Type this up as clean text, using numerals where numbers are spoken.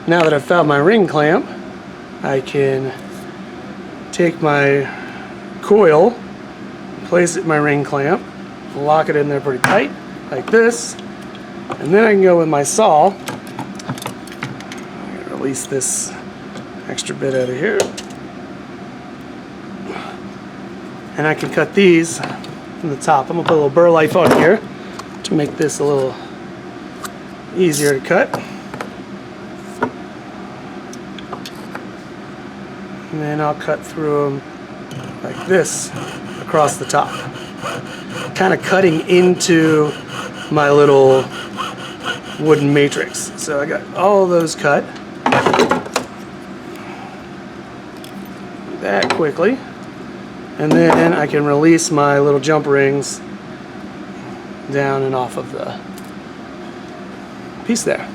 Now that I've found my ring clamp, I can take my coil, place it in my ring clamp, lock it in there pretty tight, like this, and then I can go with my saw, release this extra bit out of here, and I can cut these from the top. I'm going to put a little burr life on here to make this a little easier to cut. And then I'll cut through them like this across the top, kind of cutting into my little wooden matrix. So I got all those cut that quickly, and then I can release my little jump rings down and off of the piece there.